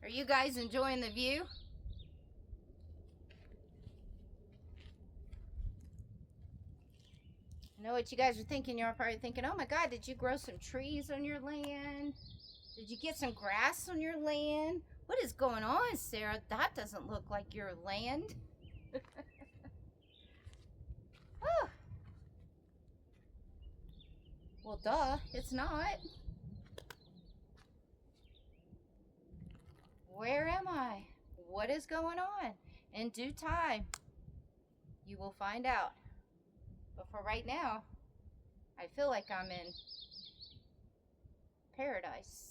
Are you guys enjoying the view? I know what you guys are thinking. You're probably thinking, oh my God, did you grow some trees on your land? Did you get some grass on your land? What is going on, Sarah? That doesn't look like your land. Oh. Well, duh, it's not. Where am I? What is going on? In due time, you will find out. But for right now, I feel like I'm in paradise.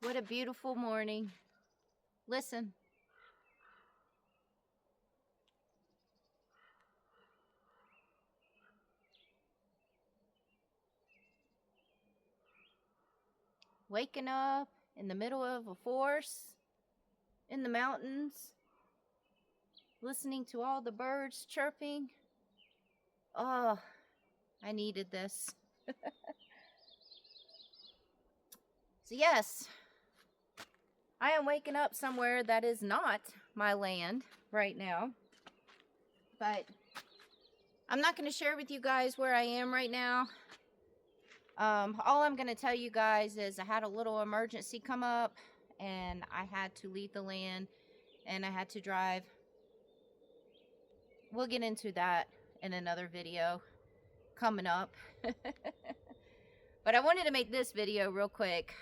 What a beautiful morning. Listen. Waking up in the middle of a forest, in the mountains, listening to all the birds chirping. Oh, I needed this. So yes, I am waking up somewhere that is not my land right now. But I'm not going to share with you guys where I am right now. All I'm going to tell you guys is I had a little emergency come up and I had to leave the land and I had to drive. We'll get into that in another video coming up. But I wanted to make this video real quick.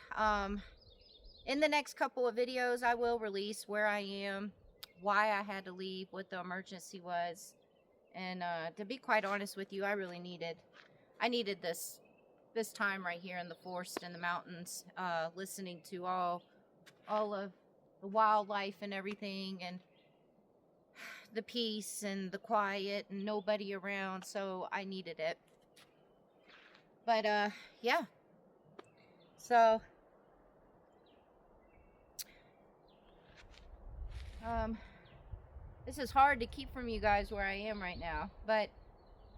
In the next couple of videos, I will release where I am, why I had to leave, what the emergency was. And to be quite honest with you, I needed this time right here in the forest and the mountains, listening to all of the wildlife and everything, and the peace and the quiet and nobody around. So I needed it. But yeah. So this is hard to keep from you guys where I am right now, but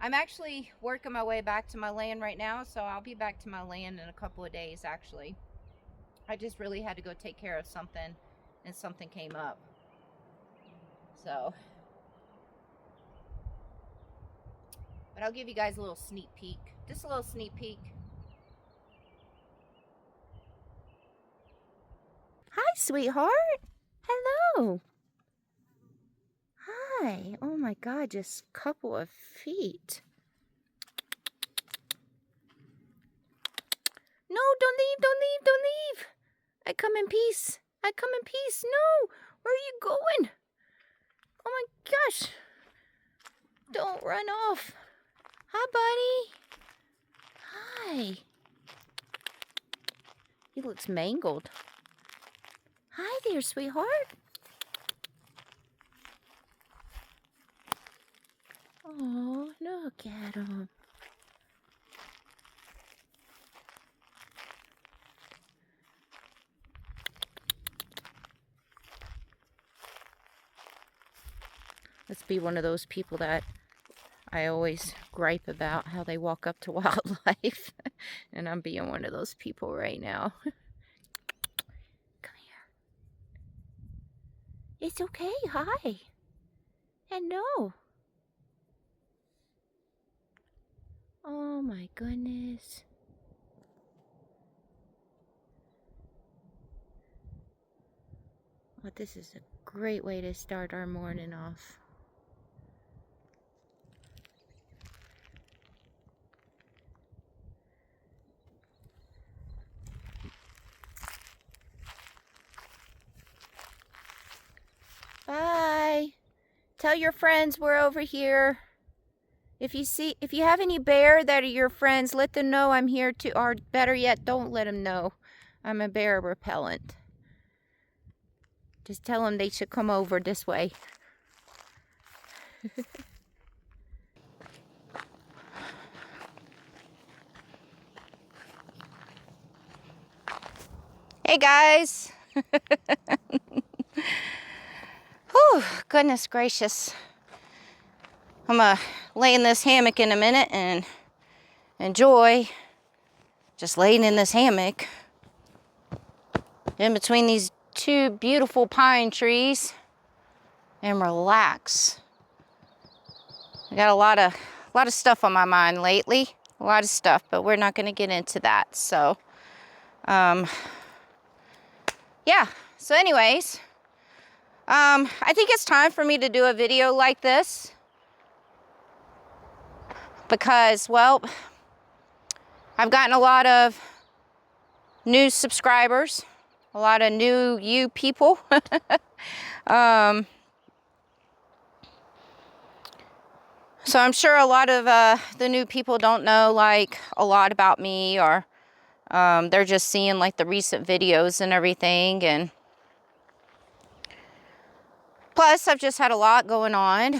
I'm actually working my way back to my land right now, so I'll be back to my land in a couple of days. Actually, I just really had to go take care of something, and something came up. So, but I'll give you guys a little sneak peek, just a little sneak peek. Hi, sweetheart. Hello. Hi. Oh my God, just a couple of feet. No, don't leave, don't leave, don't leave. I come in peace. I come in peace. No, where are you going? Oh my gosh. Don't run off. Hi, buddy. Hi. He looks mangled. Hi there, sweetheart. Oh, look at him. Let's be one of those people that I always gripe about how they walk up to wildlife. And I'm being one of those people right now. Come here. It's okay. Hi. And no. Oh my goodness. Well, this is a great way to start our morning off. Bye. Tell your friends we're over here. If you have any bear that are your friends, let them know I'm here too. Or better yet, don't let them know I'm a bear repellent. Just tell them they should come over this way. Hey guys. Whew, goodness gracious. I'm gonna lay in this hammock in a minute and enjoy just laying in this hammock in between these two beautiful pine trees and relax. I got a lot of stuff on my mind lately, a lot of stuff, but we're not gonna get into that. So, yeah. So anyways, I think it's time for me to do a video like this because, well, I've gotten a lot of new subscribers, a lot of new you people. So I'm sure a lot of the new people don't know like a lot about me, or they're just seeing like the recent videos and everything. And plus I've just had a lot going on.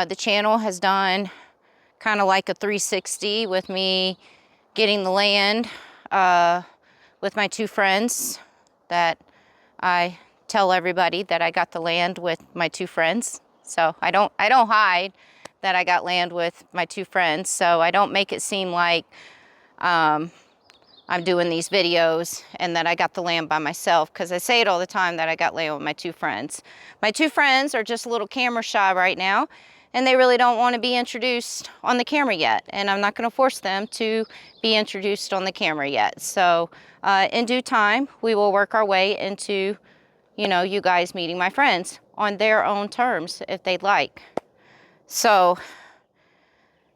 The channel has done kind of like a 360 with me getting the land with my two friends that I tell everybody that I got the land with my two friends. So I don't hide that I got land with my two friends. So I don't make it seem like I'm doing these videos and that I got the land by myself, because I say it all the time that I got land with my two friends. My two friends are just a little camera shy right now, and they really don't want to be introduced on the camera yet. And I'm not going to force them to be introduced on the camera yet. So in due time, we will work our way into, you know, you guys meeting my friends on their own terms if they'd like. So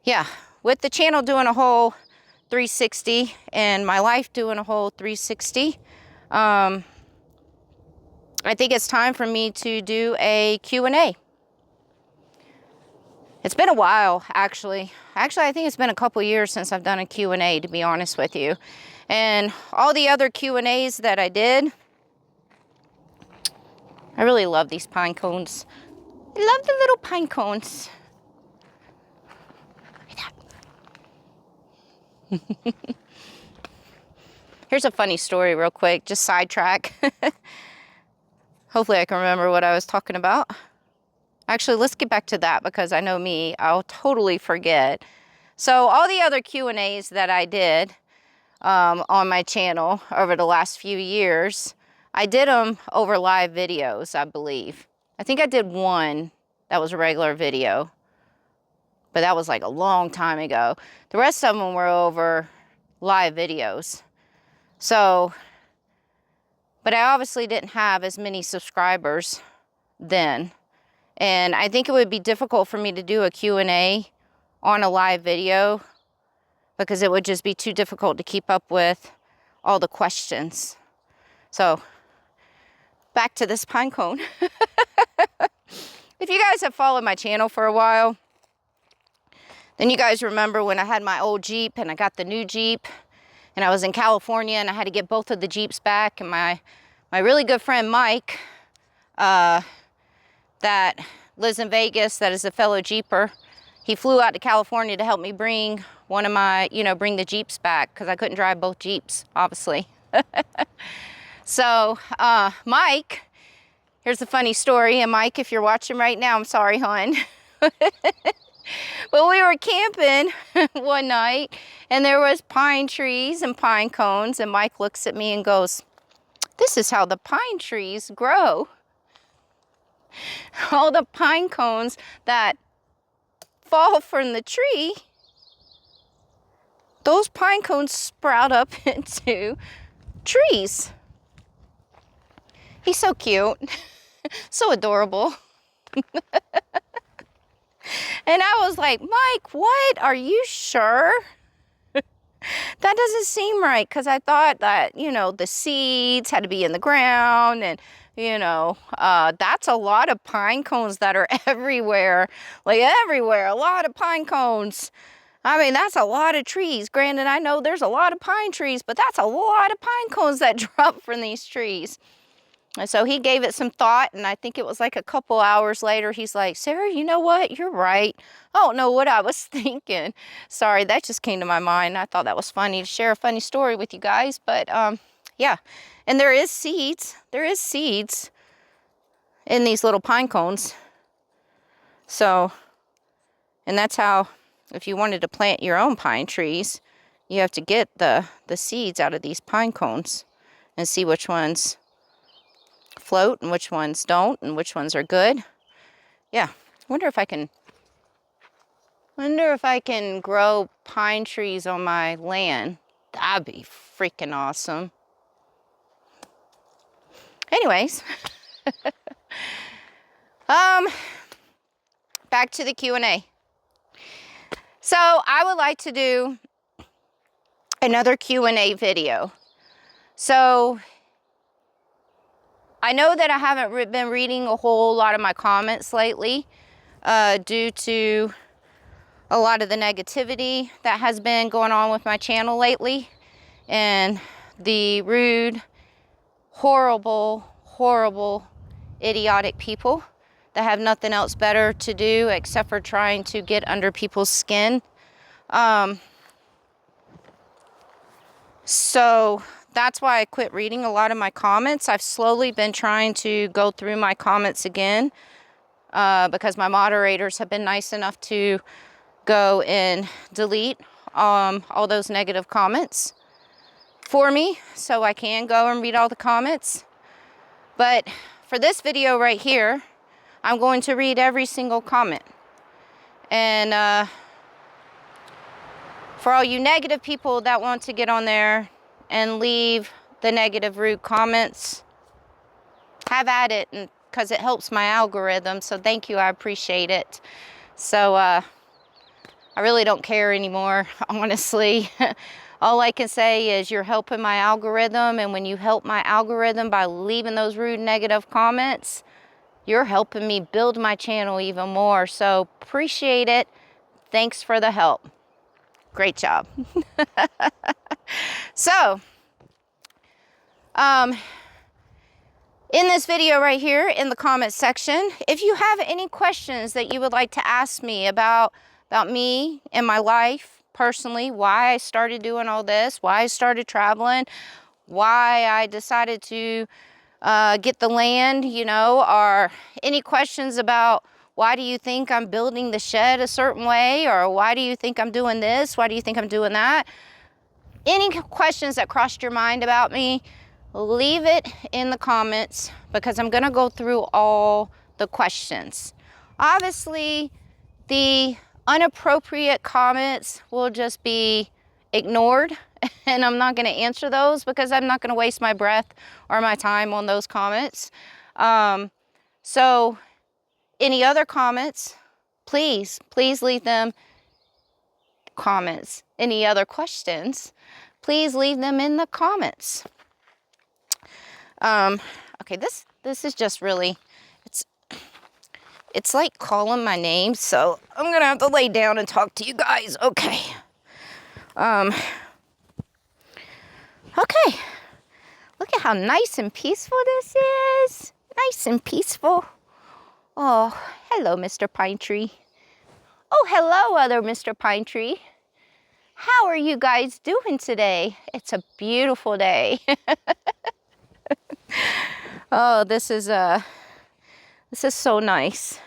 yeah, with the channel doing a whole 360 and my life doing a whole 360, I think it's time for me to do a Q&A. It's been a while, actually. I think it's been a couple years since I've done a Q&A, to be honest with you. And all the other Q&As that I did, I really love these pine cones. I love the little pine cones. Here's a funny story real quick, just sidetrack. Hopefully I can remember what I was talking about. Actually, let's get back to that, because I know me, I'll totally forget. So all the other Q&As that I did on my channel over the last few years, I did them over live videos, I believe. I think I did one that was a regular video, but that was like a long time ago. The rest of them were over live videos. So, but I obviously didn't have as many subscribers then. And I think it would be difficult for me to do a Q&A on a live video, because it would just be too difficult to keep up with all the questions. So, back to this pine cone. If you guys have followed my channel for a while, then you guys remember when I had my old Jeep and I got the new Jeep, and I was in California and I had to get both of the Jeeps back, and my really good friend Mike, that lives in Vegas, that is a fellow Jeeper, he flew out to California to help me bring one of my, bring the Jeeps back, because I couldn't drive both Jeeps, obviously. So, Mike, here's a funny story, and Mike, if you're watching right now, I'm sorry, hon. But we were camping one night, and there was pine trees and pine cones, and Mike looks at me and goes, "This is how the pine trees grow." all the pine cones that fall from the tree, those pine cones sprout up into trees. He's so cute, so adorable. And I was like, Mike, what? Are you sure? That doesn't seem right, because I thought that, you know, the seeds had to be in the ground, and, you know, that's a lot of pine cones that are everywhere, like everywhere, a lot of pine cones. I mean, that's a lot of trees. Granted, I know there's a lot of pine trees, but that's a lot of pine cones that drop from these trees. And so he gave it some thought, and I think it was like a couple hours later, he's like, Sarah, you know what? You're right. I don't know what I was thinking. Sorry, that just came to my mind. I thought that was funny to share a funny story with you guys. But yeah, and there is seeds. There is seeds in these little pine cones. So, and that's how, if you wanted to plant your own pine trees, you have to get the seeds out of these pine cones and see which ones float and which ones don't and which ones are good. Yeah, wonder if I can grow pine trees on my land. That'd be freaking awesome. Anyways, back to the Q&A. So I would like to do another Q&A video. So I know that I haven't been reading a whole lot of my comments lately due to a lot of the negativity that has been going on with my channel lately, and the rude, horrible, idiotic people that have nothing else better to do except for trying to get under people's skin. So that's why I quit reading a lot of my comments. I've slowly been trying to go through my comments again because my moderators have been nice enough to go and delete all those negative comments for me, so I can go and read all the comments. But for this video right here, I'm going to read every single comment. And for all you negative people that want to get on there and leave the negative, rude comments, have at it, and because it helps my algorithm. So thank you, I appreciate it. So I really don't care anymore, honestly. All I can say is you're helping my algorithm, and when you help my algorithm by leaving those rude, negative comments, you're helping me build my channel even more. So appreciate it. Thanks for the help. Great job. So, in this video right here in the comment section, if you have any questions that you would like to ask me about me and my life personally, why I started doing all this, why I started traveling, why I decided to get the land, you know, or any questions about why do you think I'm building the shed a certain way, or why do you think I'm doing this, why do you think I'm doing that, any questions that crossed your mind about me, leave it in the comments, because I'm gonna go through all the questions. Obviously, the inappropriate comments will just be ignored, and I'm not going to answer those because I'm not going to waste my breath or my time on those comments. So any other comments, please leave them. Comments. Any other questions, please leave them in the comments. Okay, this is just really, it's like calling my name, so I'm gonna have to lay down and talk to you guys. Okay. Okay. Look at how nice and peaceful this is. Nice and peaceful. Oh, hello, Mr. Pine Tree. Oh, hello, other Mr. Pine Tree. How are you guys doing today? It's a beautiful day. Oh, this is so nice.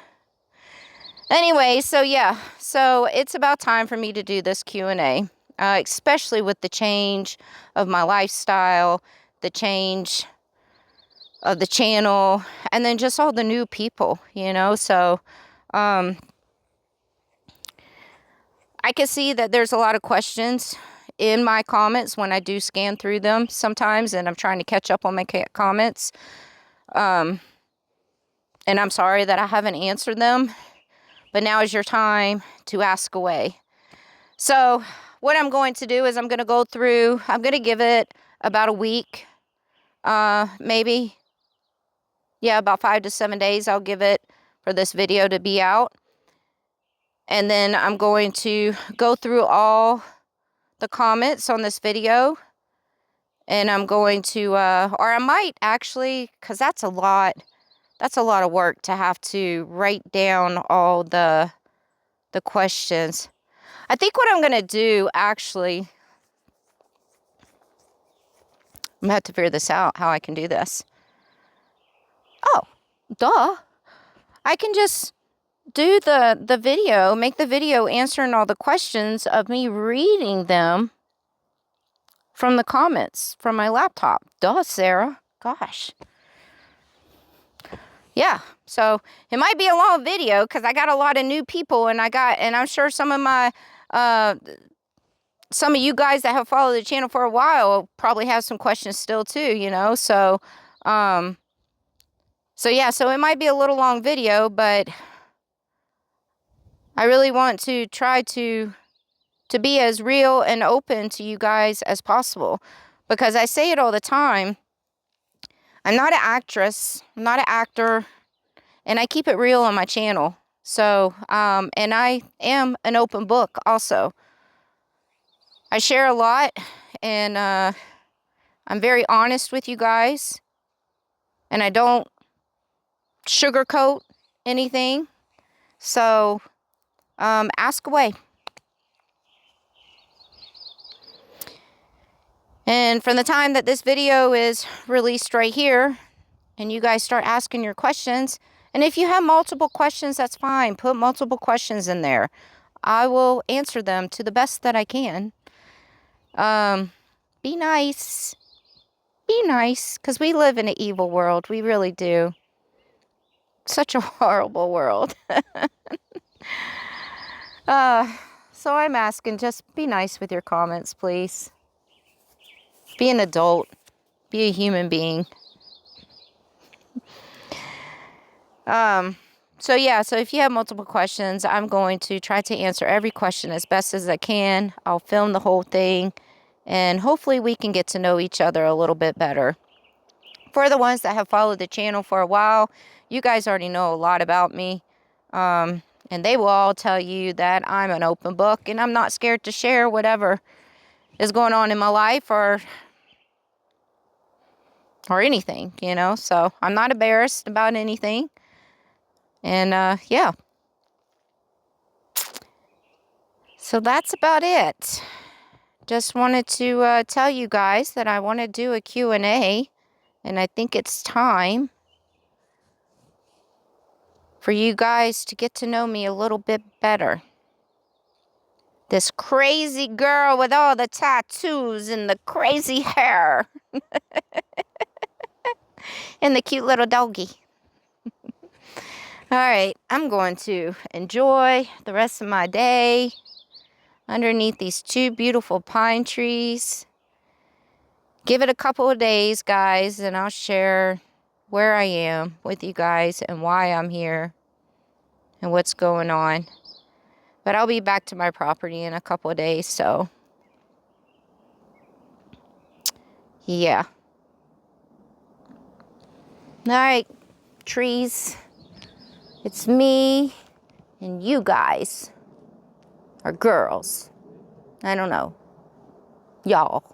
Anyway, so yeah, so it's about time for me to do this Q&A, especially with the change of my lifestyle, the change of the channel, and then just all the new people, you know. So I can see that there's a lot of questions in my comments when I do scan through them sometimes, and I'm trying to catch up on my comments. And I'm sorry that I haven't answered them, but now is your time to ask away. So what I'm going to do is I'm going to go through, I'm going to give it about a week, maybe, yeah, about 5 to 7 days I'll give it for this video to be out. And then I'm going to go through all the comments on this video. And I'm going to, or I might actually, because that's a lot of work to have to write down all the questions. I think what I'm going to do, actually, I'm going to have to figure this out, how I can do this. Oh, duh. I can just do the video, make the video answering all the questions of me reading them from the comments from my laptop. Duh, Sarah. Gosh. Yeah, so it might be a long video because I got a lot of new people, and I'm sure some of my, some of you guys that have followed the channel for a while probably have some questions still too, you know. So, so yeah, so it might be a little long video, but I really want to try to be as real and open to you guys as possible, because I say it all the time. I'm not an actress, I'm not an actor, and I keep it real on my channel. So, and I am an open book also. I share a lot, and I'm very honest with you guys, and I don't sugarcoat anything. So, ask away. And from the time that this video is released right here, and you guys start asking your questions, and if you have multiple questions, that's fine. Put multiple questions in there. I will answer them to the best that I can. Be nice. Be nice, because we live in an evil world. We really do. Such a horrible world. So I'm asking, just be nice with your comments, please. Be an adult. Be a human being. So yeah, so if you have multiple questions, I'm going to try to answer every question as best as I can. I'll film the whole thing, and hopefully we can get to know each other a little bit better. For the ones that have followed the channel for a while, you guys already know a lot about me. And they will all tell you that I'm an open book, and I'm not scared to share whatever is going on in my life or anything, you know. So I'm not embarrassed about anything. And yeah. So that's about it. Just wanted to tell you guys that I want to do a Q&A, and I think it's time for you guys to get to know me a little bit better. This crazy girl with all the tattoos and the crazy hair. And the cute little doggy. All right, I'm going to enjoy the rest of my day underneath these two beautiful pine trees. Give it a couple of days, guys, and I'll share where I am with you guys and why I'm here and what's going on. But I'll be back to my property in a couple of days, so yeah. All right, trees. It's me and you guys, or girls. I don't know. Y'all.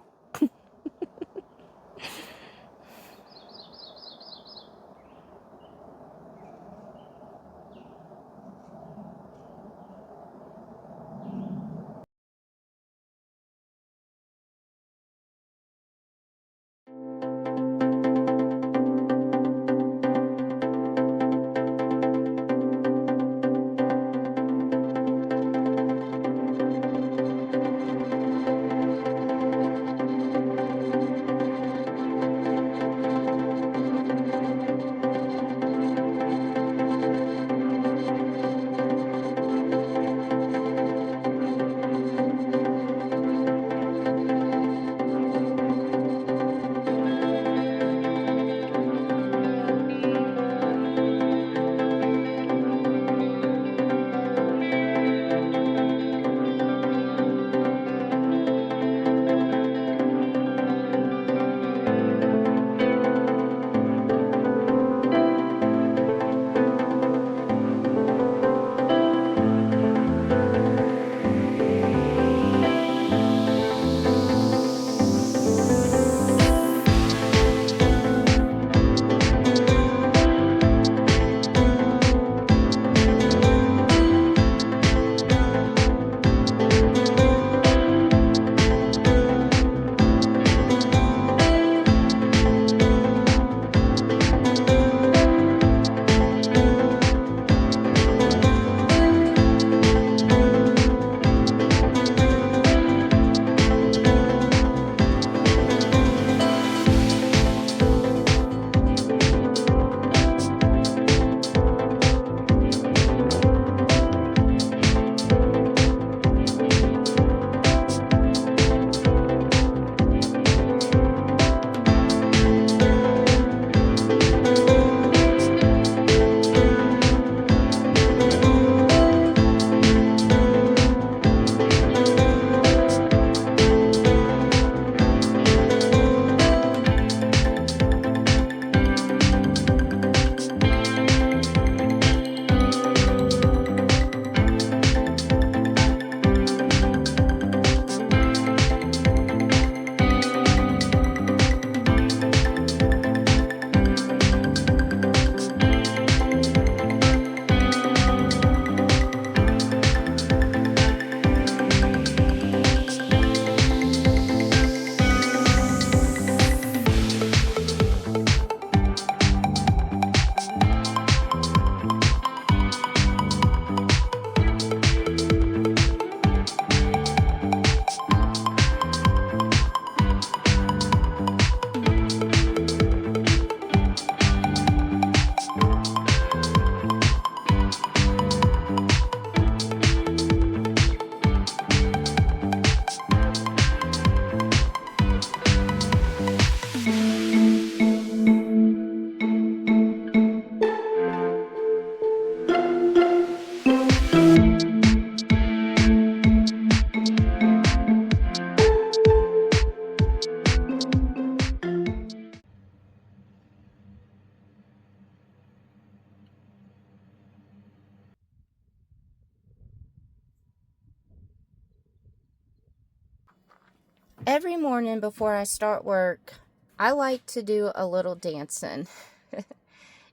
Every morning before I start work, I like to do a little dancing.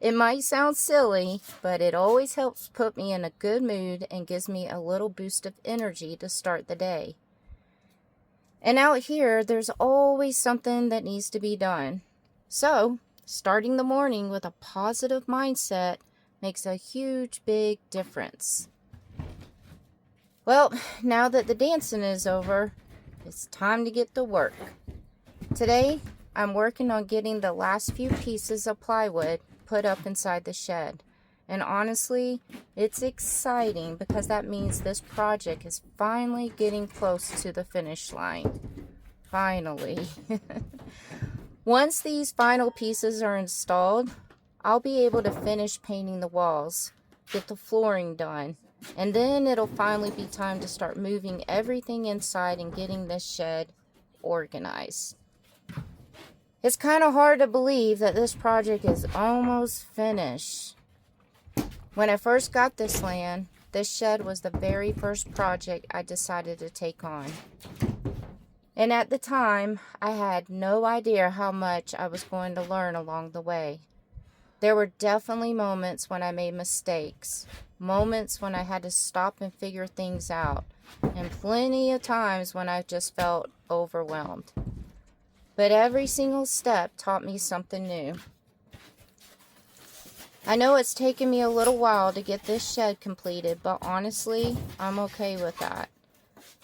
It might sound silly, but it always helps put me in a good mood and gives me a little boost of energy to start the day. And out here, there's always something that needs to be done. So, starting the morning with a positive mindset makes a huge, big difference. Well, now that the dancing is over, it's time to get to work. Today, I'm working on getting the last few pieces of plywood put up inside the shed. And honestly, it's exciting because that means this project is finally getting close to the finish line. Finally. Once these final pieces are installed, I'll be able to finish painting the walls, get the flooring done, and then it'll finally be time to start moving everything inside and getting this shed organized. It's kind of hard to believe that this project is almost finished. When I first got this land, this shed was the very first project I decided to take on. And at the time, I had no idea how much I was going to learn along the way. There were definitely moments when I made mistakes, moments when I had to stop and figure things out, and plenty of times when I just felt overwhelmed. But every single step taught me something new. I know it's taken me a little while to get this shed completed, but honestly, I'm okay with that.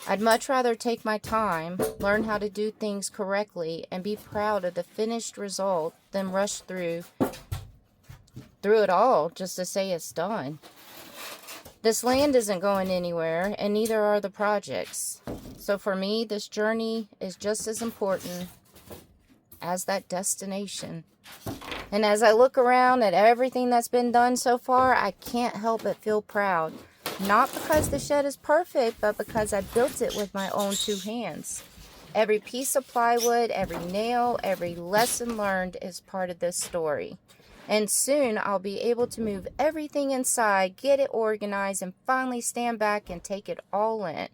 I'd much rather take my time, learn how to do things correctly, and be proud of the finished result than rush through it all just to say it's done. This land isn't going anywhere, and neither are the projects. So for me, this journey is just as important as that destination. And as I look around at everything that's been done so far, I can't help but feel proud. Not because the shed is perfect, but because I built it with my own two hands. Every piece of plywood, every nail, every lesson learned is part of this story. And soon I'll be able to move everything inside, get it organized, and finally stand back and take it all in.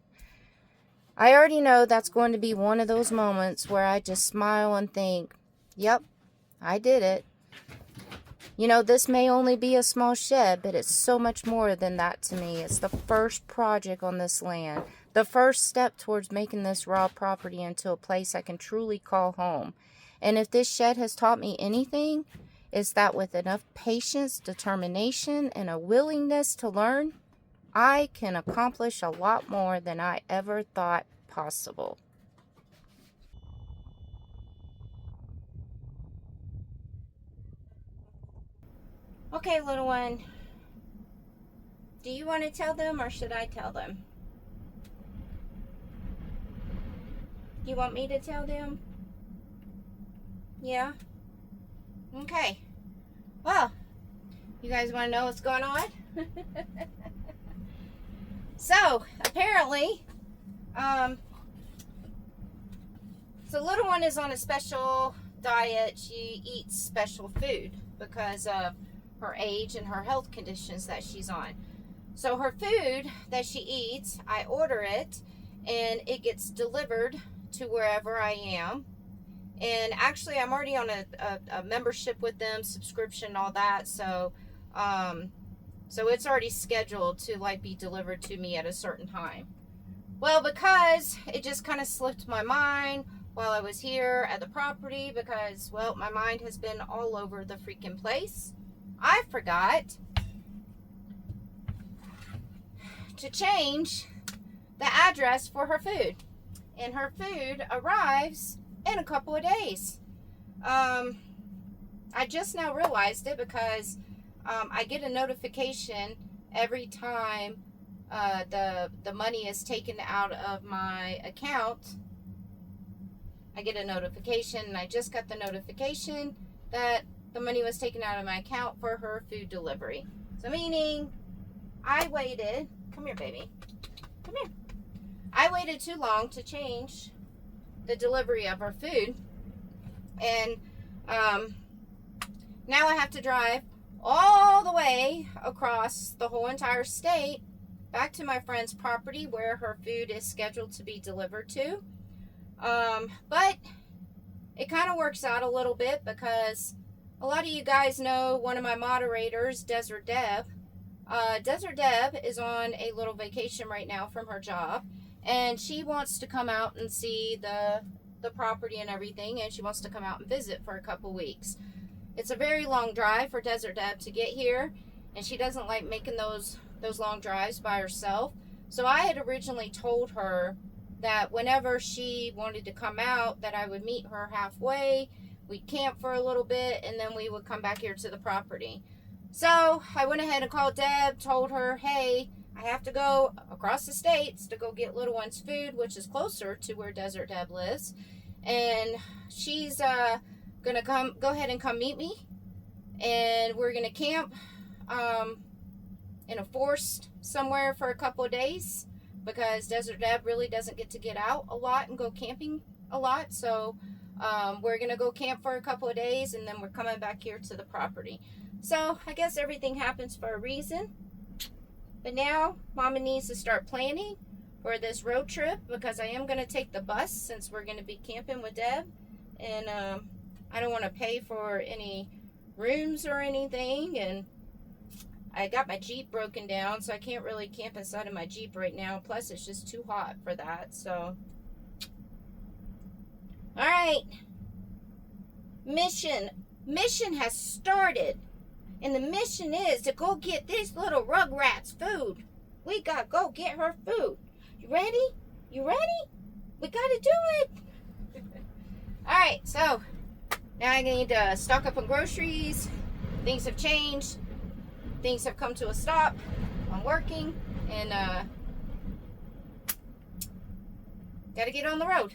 I already know that's going to be one of those moments where I just smile and think, yep, I did it. You know, this may only be a small shed, but it's so much more than that to me. It's the first project on this land, the first step towards making this raw property into a place I can truly call home. And if this shed has taught me anything, it's that with enough patience, determination, and a willingness to learn, I can accomplish a lot more than I ever thought possible. Okay, little one. Do you want to tell them or should I tell them? You want me to tell them? Yeah? Okay. Well, you guys want to know what's going on? So, apparently, the little one is on a special diet. She eats special food because of her age and her health conditions that she's on. So her food that she eats, I order it and it gets delivered to wherever I am. And actually I'm already on a membership with them, subscription, all that. So it's already scheduled to like be delivered to me at a certain time. Well, because it just kind of slipped my mind while I was here at the property, because, well, my mind has been all over the freaking place. I forgot to change the address for her food. And her food arrives in a couple of days. I just now realized it because I get a notification every time the money is taken out of my account. I get a notification, and I just got the notification that the money was taken out of my account for her food delivery. So meaning I waited, come here baby, come here. I waited too long to change the delivery of her food, and now I have to drive all the way across the whole entire state back to my friend's property where her food is scheduled to be delivered to. But it kind of works out a little bit because a lot of you guys know one of my moderators, Desert Deb. Desert Deb is on a little vacation right now from her job, and she wants to come out and see the property and everything, and she wants to come out and visit for a couple weeks. It's a very long drive for Desert Deb to get here, and she doesn't like making those long drives by herself. So I had originally told her that whenever she wanted to come out, that I would meet her halfway, we'd camp for a little bit, and then we would come back here to the property. So I went ahead and called Deb, told her, hey, I have to go across the states to go get little one's food, which is closer to where Desert Deb lives. And she's gonna go ahead and come meet me, and we're gonna camp in a forest somewhere for a couple of days, because Desert Deb really doesn't get to get out a lot and go camping a lot. So we're gonna go camp for a couple of days, and then we're coming back here to the property. So I guess everything happens for a reason. But now Mama needs to start planning for this road trip, because I am going to take the bus since we're going to be camping with Deb. And I don't want to pay for any rooms or anything. And I got my Jeep broken down, so I can't really camp inside of my Jeep right now. Plus, it's just too hot for that. So, all right. Mission has started. And the mission is to go get this little Rugrat's food. We gotta go get her food. You ready? You ready? We gotta do it. Alright, so now I need to stock up on groceries. Things have changed. Things have come to a stop. I'm working and gotta get on the road.